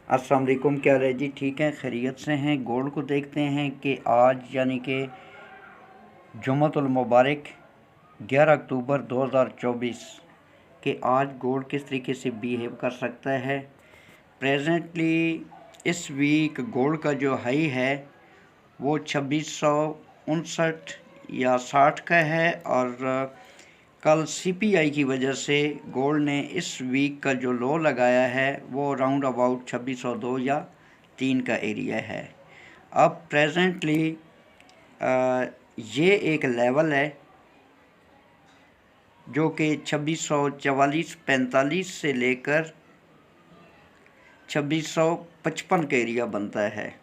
अस्सलाम वालेकुम। क्या रहे जी, ठीक हैं, खैरियत से हैं। गोल्ड को देखते हैं कि आज यानी कि जुम्मतुल मुबारक 11 अक्टूबर 2024 के आज गोल्ड किस तरीके से बिहेव कर सकता है। प्रेजेंटली इस वीक गोल्ड का जो हाई है वो 2659 या 60 का है, और कल सीपीआई की वजह से गोल्ड ने इस वीक का जो लो लगाया है वो राउंड अबाउट 2602 या 3 का एरिया है। अब प्रेजेंटली ये एक लेवल है जो कि 2644-45 से लेकर 2655 का एरिया बनता है।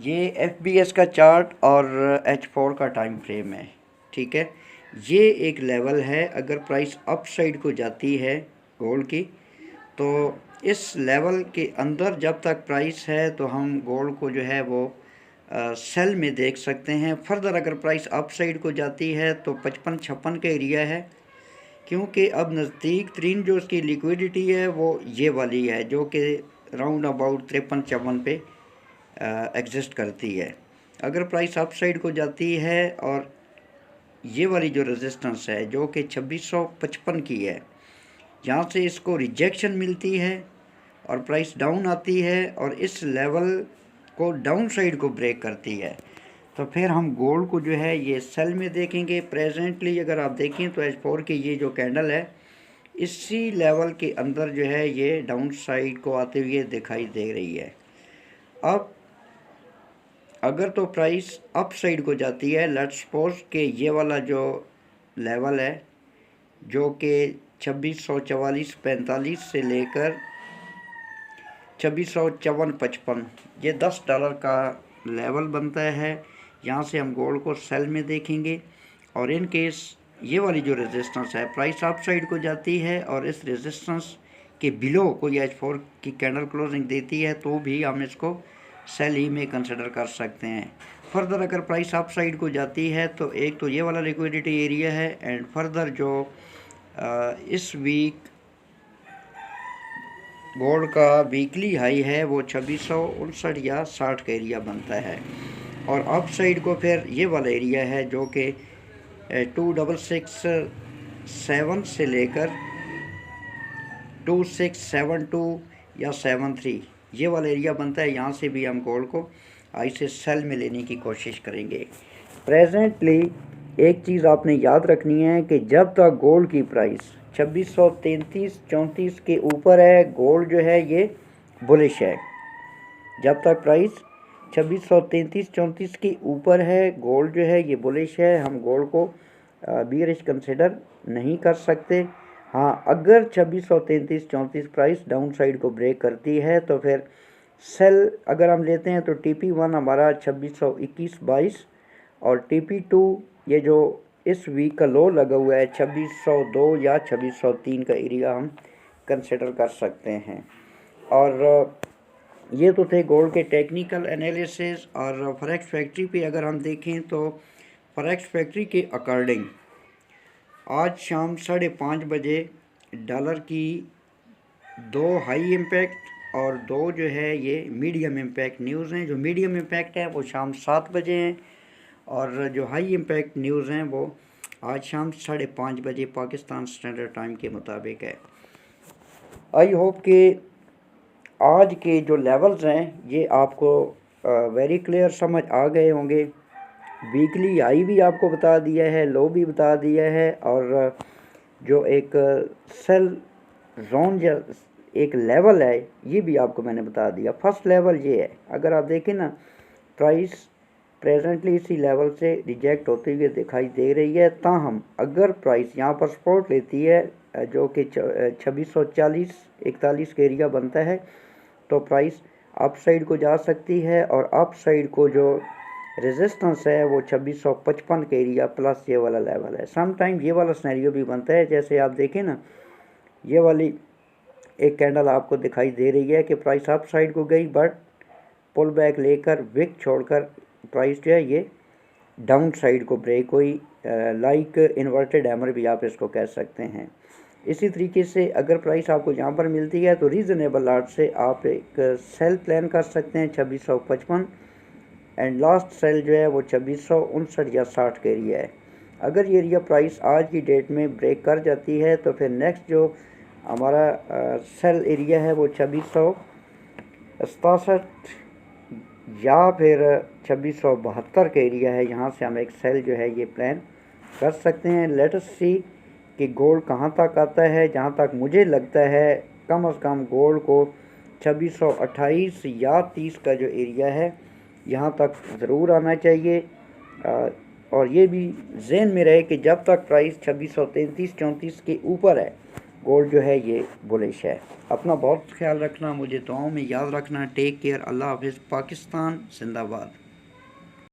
ये एफबीएस का चार्ट और H4 का टाइम फ्रेम है, ठीक है। ये एक लेवल है, अगर प्राइस अप साइड को जाती है गोल्ड की तो इस लेवल के अंदर जब तक प्राइस है तो हम गोल्ड को जो है वो सेल में देख सकते हैं। फर्दर अगर प्राइस अप साइड को जाती है तो 55-56 का एरिया है, क्योंकि अब नज़दीक तरीन जो उसकी लिक्विडिटी है वो ये वाली है जो कि राउंड अबाउट 53-54 पे एग्जिस्ट करती है। अगर प्राइस अप साइड को जाती है और ये वाली जो रेजिस्टेंस है जो कि 2655 की है, यहाँ से इसको रिजेक्शन मिलती है और प्राइस डाउन आती है और इस लेवल को डाउन साइड को ब्रेक करती है, तो फिर हम गोल्ड को जो है ये सेल में देखेंगे। प्रेजेंटली अगर आप देखें तो H4 की ये जो कैंडल है इसी लेवल के अंदर जो है ये डाउन साइड को आते हुए दिखाई दे रही है। अब अगर तो प्राइस अप साइड को जाती है, लेट्स सपोज कि ये वाला जो लेवल है जो कि 2644-45 से लेकर 2654-55 ये $10 का लेवल बनता है। यहाँ से हम गोल्ड को सेल में देखेंगे, और इन केस ये वाली जो रेजिस्टेंस है प्राइस अप साइड को जाती है और इस रेजिस्टेंस के बिलो कोई H4 की कैंडल क्लोजिंग देती है तो भी हम इसको सेल ही में कंसिडर कर सकते हैं। फर्दर अगर प्राइस अप साइड को जाती है तो एक तो ये वाला लिक्विडिटी एरिया है, एंड फर्दर जो इस वीक गोल्ड का वीकली हाई है वो 2659 या 60 का एरिया बनता है, और अप साइड को फिर ये वाला एरिया है जो कि 2667 से लेकर 2672 या 73 ये वाला एरिया बनता है। यहाँ से भी हम गोल्ड को आई से सेल में लेने की कोशिश करेंगे। प्रेजेंटली एक चीज़ आपने याद रखनी है कि जब तक गोल्ड की प्राइस 2633-34 के ऊपर है गोल्ड जो है ये बुलिश है। जब तक प्राइस 2633-34 के ऊपर है गोल्ड जो है ये बुलिश है, हम गोल्ड को बीयरिश कंसिडर नहीं कर सकते। हाँ, अगर 2633-34 प्राइस डाउन साइड को ब्रेक करती है तो फिर सेल अगर हम लेते हैं तो TP1 हमारा 2621-22 और TP2 ये जो इस वीक का लो लगा हुआ है 2602 या 2603 का एरिया हम कंसिडर कर सकते हैं। और ये तो थे गोल्ड के टेक्निकल एनालिसिस। और फॉरेक्स फैक्ट्री पे अगर हम देखें तो फॉरेक्स फैक्ट्री के अकॉर्डिंग आज शाम 5:30 बजे डॉलर की 2 हाई इम्पैक्ट और 2 जो है ये मीडियम इम्पैक्ट न्यूज़ हैं। जो मीडियम इम्पैक्ट हैं वो शाम 7 बजे हैं, और जो हाई इम्पैक्ट न्यूज़ हैं वो आज शाम 5:30 बजे पाकिस्तान स्टैंडर्ड टाइम के मुताबिक है। आई होप कि आज के जो लेवल्स हैं ये आपको वेरी क्लियर समझ आ गए होंगे। वीकली हाई भी आपको बता दिया है, लो भी बता दिया है, और जो एक सेल जोन या एक लेवल है ये भी आपको मैंने बता दिया। फर्स्ट लेवल ये है, अगर आप देखें ना प्राइस प्रेजेंटली इसी लेवल से रिजेक्ट होते हुए दिखाई दे रही है, ताहम अगर प्राइस यहाँ पर सपोर्ट लेती है जो कि 2640-41 का एरिया बनता है तो प्राइस अप साइड को जा सकती है, और अप साइड को जो रेजिस्टेंस है वो 2655 का एरिया प्लस ये वाला लेवल है। सम टाइम ये वाला सिनेरियो भी बनता है, जैसे आप देखें ना ये वाली एक कैंडल आपको दिखाई दे रही है कि प्राइस अप साइड को गई बट पुल बैक लेकर विक छोड़कर प्राइस जो है ये डाउन साइड को ब्रेक हुई, लाइक इन्वर्टेड हैमर भी आप इसको कह सकते हैं। इसी तरीके से अगर प्राइस आपको यहाँ पर मिलती है तो रीज़नेबल लाट से आप एक सेल प्लान कर सकते हैं 2655 एंड लास्ट सेल जो है वो 2659 या 60 का एरिया है। अगर ये एरिया प्राइस आज की डेट में ब्रेक कर जाती है तो फिर नेक्स्ट जो हमारा सेल एरिया है वो 2667 या फिर 2672 का एरिया है। यहाँ से हम एक सेल जो है ये प्लान कर सकते हैं। लेट अस सी कि गोल्ड कहाँ तक आता है। जहाँ तक मुझे लगता है कम से कम गोल्ड को 2628 या 30 का जो एरिया है यहाँ तक ज़रूर आना चाहिए। और ये भी जहन में रहे कि जब तक प्राइस 2633-34 के ऊपर है गोल्ड जो है ये बुलिश है। अपना बहुत ख्याल रखना, मुझे दुआओं में याद रखना। टेक केयर, अल्लाह हाफिज़। पाकिस्तान जिंदाबाद।